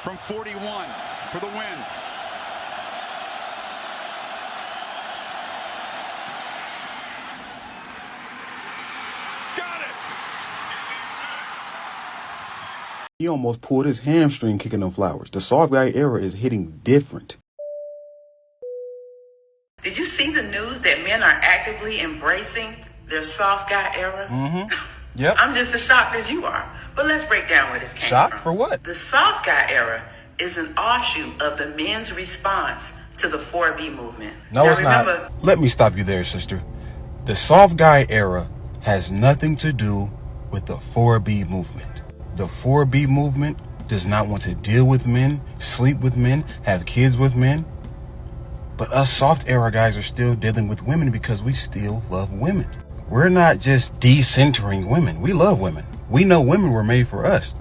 from 41 for the win. Got it! He almost pulled his hamstring kicking them flowers. The soft guy era is hitting different. Did you see the news that men are actively embracing their soft guy era? Mm-hmm. Yep. I'm just as shocked as you are. But let's break down where this came Shocked from. for what? The soft guy era is an offshoot of the men's response to the 4B movement. No, now, it's not. Let me stop you there, sister. The soft guy era has nothing to do with the 4B movement. The 4B movement does not want to deal with men, sleep with men, have kids with men. But us soft era guys are still dealing with women because we still love women. We're not just decentering women. We love women. We know women were made for us.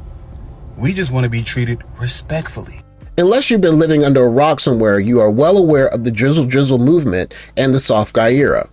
We just want to be treated respectfully. Unless you've been living under a rock somewhere, you are well aware of the Drizzle Drizzle movement and the soft guy era.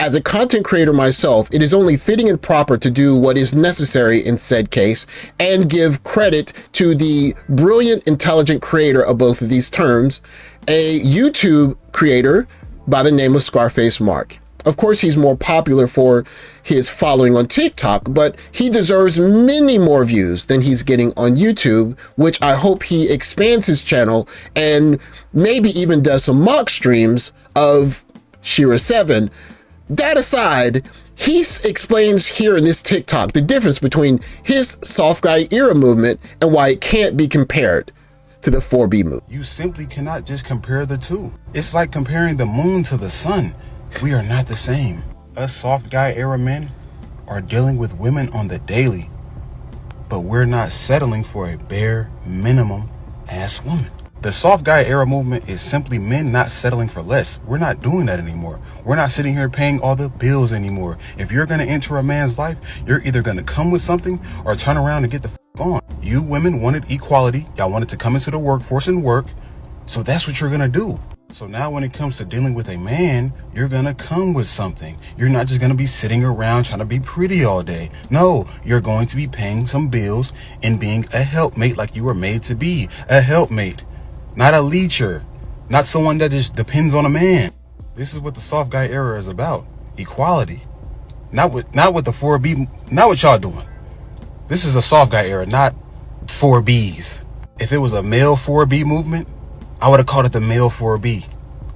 As a content creator myself, it is only fitting and proper to do what is necessary in said case and give credit to the brilliant, intelligent creator of both of these terms, a YouTube creator by the name of Scarface Mark. Of course, he's more popular for his following on TikTok, but he deserves many more views than he's getting on YouTube, which I hope he expands his channel and maybe even does some mock streams of Shira 7. That aside, he explains here in this TikTok the difference between his soft guy era movement and why it can't be compared to the 4B movement. You simply cannot just compare the two. It's like comparing the moon to the sun. We are not the same. Us soft guy era men are dealing with women on the daily, but we're not settling for a bare minimum ass woman. The soft guy era movement is simply men not settling for less. We're not doing that anymore. We're not sitting here paying all the bills anymore. If you're going to enter a man's life, you're either going to come with something or turn around and get the on. You women wanted equality. Y'all wanted to come into the workforce and work. So that's what you're going to do. So now when it comes to dealing with a man, you're going to come with something. You're not just going to be sitting around trying to be pretty all day. No, you're going to be paying some bills and being a helpmate like you were made to be. A helpmate. Not a leecher, not someone that just depends on a man. This is what the soft guy era is about. Equality. Not with the 4B, not what y'all doing. This is a soft guy era, not 4Bs. If it was a male 4B movement, I would have called it the male 4B.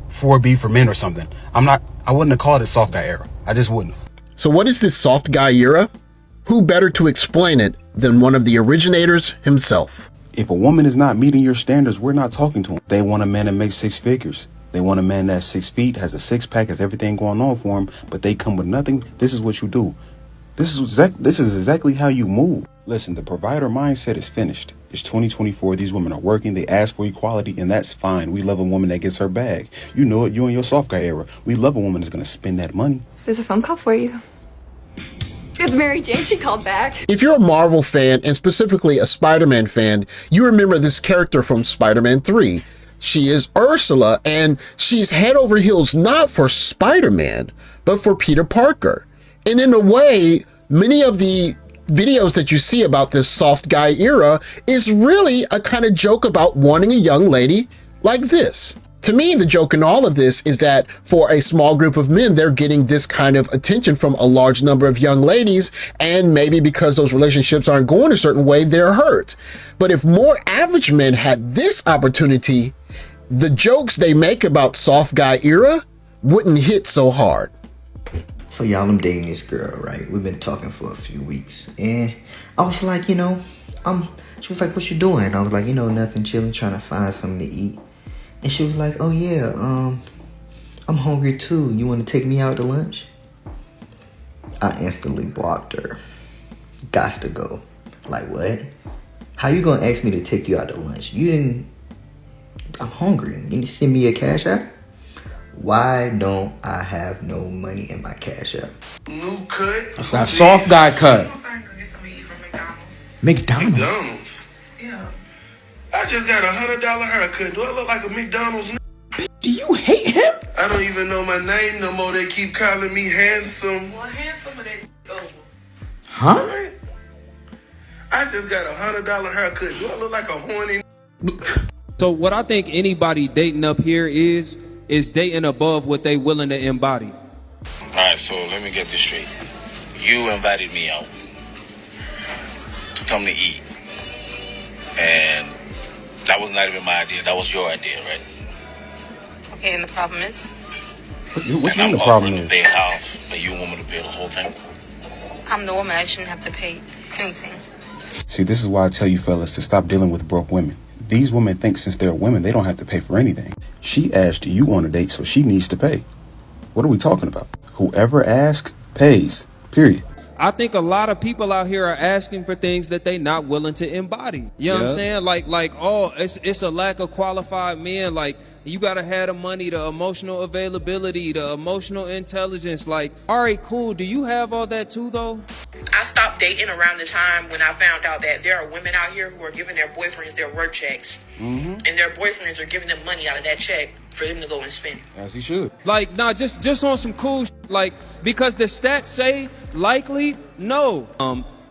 4B for men or something. I wouldn't have called it soft guy era. I just wouldn't have. So what is this soft guy era? Who better to explain it than one of the originators himself? If a woman is not meeting your standards, we're not talking to them. They want a man that makes 6 figures. They want a man that's 6 feet, has a 6-pack, has everything going on for him, but they come with nothing. This is what you do. This is exactly how you move. Listen, the provider mindset is finished. It's 2024. These women are working. They ask for equality, and that's fine. We love a woman that gets her bag. You know it. You in your soft guy era. We love a woman that's going to spend that money. There's a phone call for you. It's Mary Jane. She called back. If you're a Marvel fan, and specifically a Spider-Man fan, you remember this character from Spider-Man 3. She is Ursula, and she's head over heels not for Spider-Man, but for Peter Parker. And in a way, many of the videos that you see about this soft guy era is really a kind of joke about wanting a young lady like this. To me, the joke in all of this is that for a small group of men, they're getting this kind of attention from a large number of young ladies, and maybe because those relationships aren't going a certain way, they're hurt. But if more average men had this opportunity, the jokes they make about soft guy era wouldn't hit so hard. So y'all, I'm dating this girl, right? We've been talking for a few weeks, and I was like, she was like, what you doing? I was like, nothing, chilling, trying to find something to eat. And she was like, oh yeah, I'm hungry too. You want to take me out to lunch? I instantly blocked her. Gots to go. Like, what? How you gonna ask me to take you out to lunch? I'm hungry. You need to send me a cash app? Why don't I have no money in my cash app? New cut. That's that soft guy cut. McDonald's? Yeah. I just got $100 haircut. Do I look like a McDonald's? Do you hate him? I don't even know my name no more. They keep calling me handsome. Well, handsome of that over. Huh? Right? I just got $100 haircut. Do I look like a horny? So what I think anybody dating up here is dating above what they willing to embody. All right, so let me get this straight. You invited me out to come to eat, and that was not even my idea. That was your idea, right? Okay, and the problem is? What you mean I'm the problem offering to is? pay half, but you want me to pay the whole thing? I'm the woman. I shouldn't have to pay anything. See, this is why I tell you fellas to stop dealing with broke women. These women think since they're women, they don't have to pay for anything. She asked you on a date, so she needs to pay. What are we talking about? Whoever asks, pays. Period. I think a lot of people out here are asking for things that they not willing to embody. You know what I'm saying? It's a lack of qualified men. Like, you gotta have the money, the emotional availability, the emotional intelligence. Like, all right, cool. Do you have all that too, though? I stopped dating around the time when I found out that there are women out here who are giving their boyfriends their work checks. And their boyfriends are giving them money out of that check for them to go and spend. As he should. Like, nah, just on some cool like, because the stats say likely no.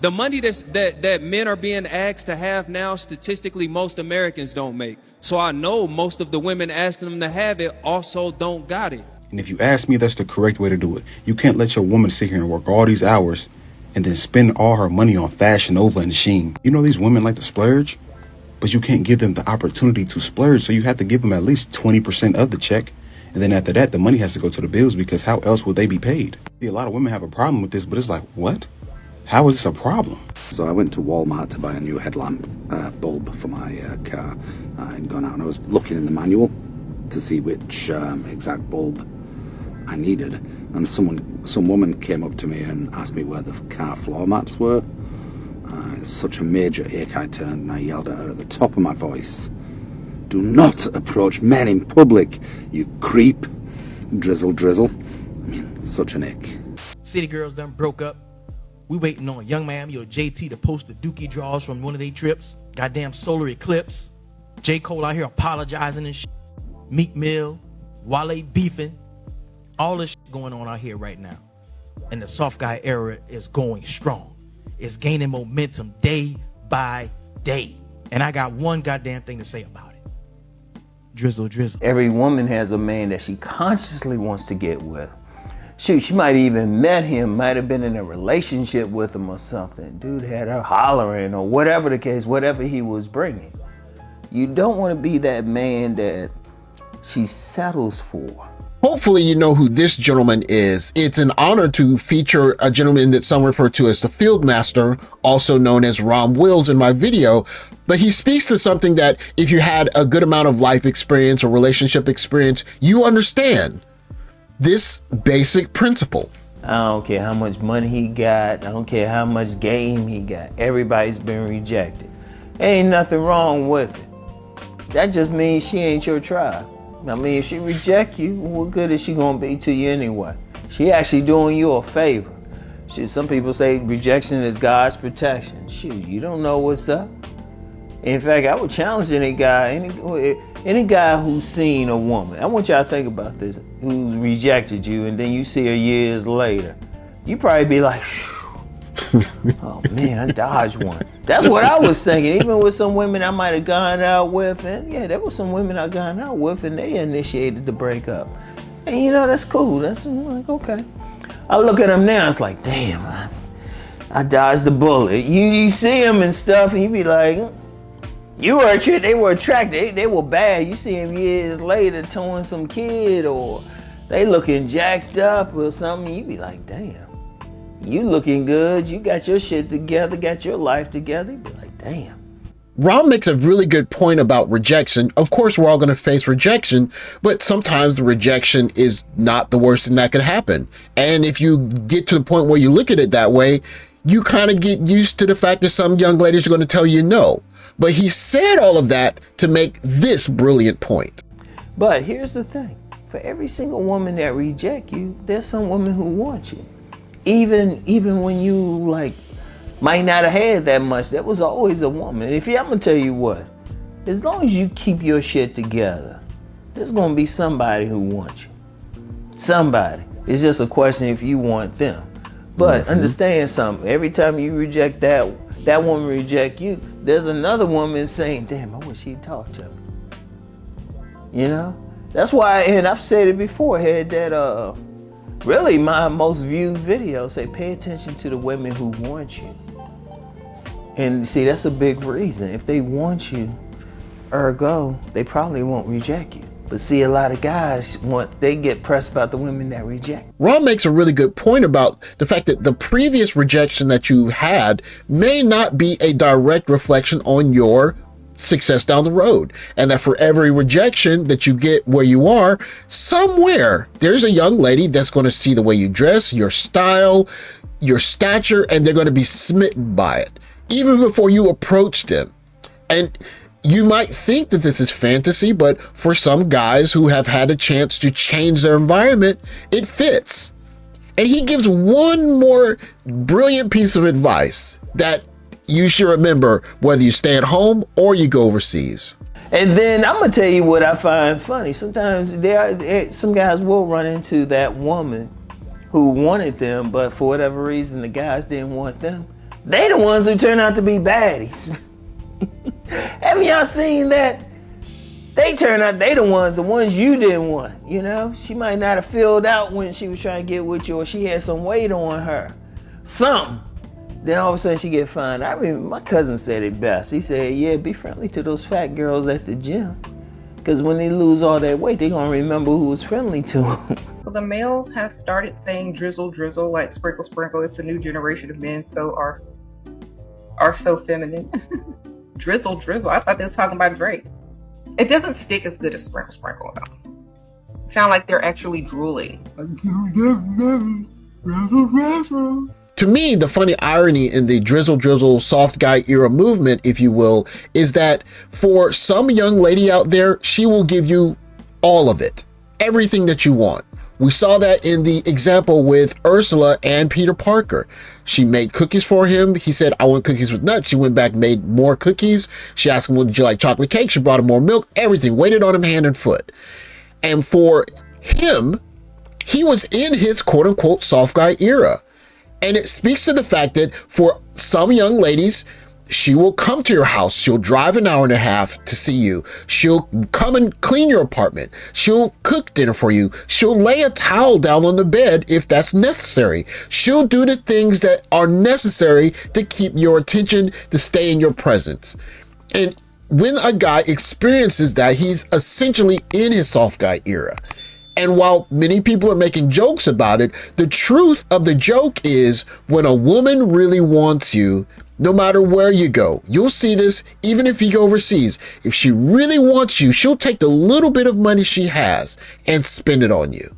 The money that men are being asked to have now, statistically, most Americans don't make. So I know most of the women asking them to have it also don't got it. And if you ask me, that's the correct way to do it. You can't let your woman sit here and work all these hours and then spend all her money on Fashion Nova and Shein. You know these women like to splurge, but you can't give them the opportunity to splurge, so you have to give them at least 20% of the check. And then after that, the money has to go to the bills, because how else will they be paid? See, a lot of women have a problem with this, but it's like, what? How is this a problem? So I went to Walmart to buy a new headlamp bulb for my car. I'd gone out and I was looking in the manual to see which exact bulb I needed. And some woman came up to me and asked me where the car floor mats were. It's such a major ache I turned and I yelled at her at the top of my voice, "Do not approach men in public, you creep." Drizzle Drizzle. I mean, such an ick. City girls done broke up. We waiting on Young Miami or JT to post the dookie draws from one of their trips. Goddamn solar eclipse. J. Cole out here apologizing and shit. Meek Mill, Wale beefing. All this shit going on out here right now. And the soft guy era is going strong. It's gaining momentum day by day. And I got one goddamn thing to say about it. Drizzle Drizzle. Every woman has a man that she consciously wants to get with. Shoot, she might even met him, might have been in a relationship with him or something. Dude had her hollering or whatever the case, whatever he was bringing. You don't want to be that man that she settles for. Hopefully you know who this gentleman is. It's an honor to feature a gentleman that some refer to as the Field Master, also known as Rom Wills, in my video. But he speaks to something that if you had a good amount of life experience or relationship experience, you understand this basic principle. I don't care how much money he got. I don't care how much game he got. Everybody's been rejected. Ain't nothing wrong with it. That just means she ain't your tribe. I mean, if she reject you, what good is she gonna be to you anyway? She actually doing you a favor. Shit, some people say rejection is God's protection. Shoot, you don't know what's up. In fact, I would challenge any guy who's seen a woman. I want y'all to think about this, who's rejected you, and then you see her years later. You probably be like, oh man, I dodged one. That's what I was thinking. Even with some women I might have gone out with, and yeah, there were some women I gone out with, and they initiated the breakup. And you know, that's cool. That's like, okay. I look at them now, it's like, damn, I dodged the bullet. You see them and stuff, and you be like, they were attracted, they were bad. You see them years later towing some kid, or they looking jacked up or something, you be like, damn. You looking good, you got your shit together, got your life together, you be like, damn. Rom makes a really good point about rejection. Of course, we're all going to face rejection, but sometimes the rejection is not the worst thing that could happen. And if you get to the point where you look at it that way, you kind of get used to the fact that some young ladies are going to tell you no. But he said all of that to make this brilliant point. But here's the thing. For every single woman that reject you, there's some women who want you. Even when you like might not have had that much, there was always a woman. I'm gonna tell you what, as long as you keep your shit together, there's gonna be somebody who wants you. Somebody. It's just a question if you want them. But understand something, every time you reject that that woman reject you, there's another woman saying, damn, I wish he'd talk to me. You know? That's why, and I've said it before, had that really my most viewed video say, pay attention to the women who want you. And see, that's a big reason. If they want you, ergo, they probably won't reject you. But see, a lot of guys they get pressed about the women that reject. Rob makes a really good point about the fact that the previous rejection that you had may not be a direct reflection on your success down the road. And that for every rejection that you get where you are, somewhere there's a young lady that's going to see the way you dress, your style, your stature, and they're going to be smitten by it, even before you approach them. And you might think that this is fantasy, but for some guys who have had a chance to change their environment, it fits. And he gives one more brilliant piece of advice that you should remember whether you stay at home or you go overseas. And then I'm gonna tell you what I find funny. Sometimes some guys will run into that woman who wanted them, but for whatever reason, the guys didn't want them. They the ones who turn out to be baddies. Haven't y'all seen that? They turn out they the ones you didn't want, you know? She might not have filled out when she was trying to get with you, or she had some weight on her. Something. Then all of a sudden she get fined. I mean, my cousin said it best. He said, yeah, be friendly to those fat girls at the gym. Because when they lose all that weight, they gonna remember who was friendly to them. Well, the males have started saying drizzle, drizzle, like sprinkle, sprinkle. It's a new generation of men are so feminine. Drizzle, drizzle. I thought they were talking about Drake. It doesn't stick as good as sprinkle, sprinkle though. Sound like they're actually drooling. To me, the funny irony in the drizzle, drizzle, soft guy era movement, if you will, is that for some young lady out there, she will give you all of it, everything that you want. We saw that in the example with Ursula and Peter Parker. She made cookies for him. He said, I want cookies with nuts. She went back, made more cookies. She asked him, would you like chocolate cake? She brought him more milk, everything, waited on him hand and foot. And for him, he was in his quote unquote soft guy era. And it speaks to the fact that for some young ladies, she will come to your house. She'll drive an hour and a half to see you. She'll come and clean your apartment. She'll cook dinner for you. She'll lay a towel down on the bed if that's necessary. She'll do the things that are necessary to keep your attention, to stay in your presence. And when a guy experiences that, he's essentially in his soft guy era. And while many people are making jokes about it, the truth of the joke is when a woman really wants you, no matter where you go, you'll see this even if you go overseas. If she really wants you, she'll take the little bit of money she has and spend it on you.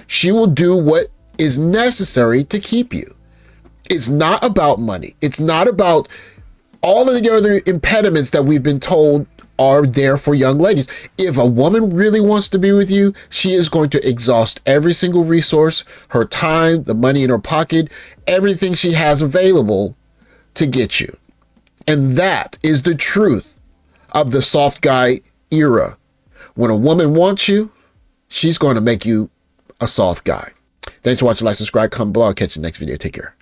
She will do what is necessary to keep you. It's not about money. It's not about all of the other impediments that we've been told are there for young ladies. If a woman really wants to be with you, she is going to exhaust every single resource, her time, the money in her pocket, everything she has available to get you. And that is the truth of the soft guy era. When a woman wants you, she's going to make you a soft guy. Thanks for watching. Like, subscribe, comment below. I'll catch you next video. Take care.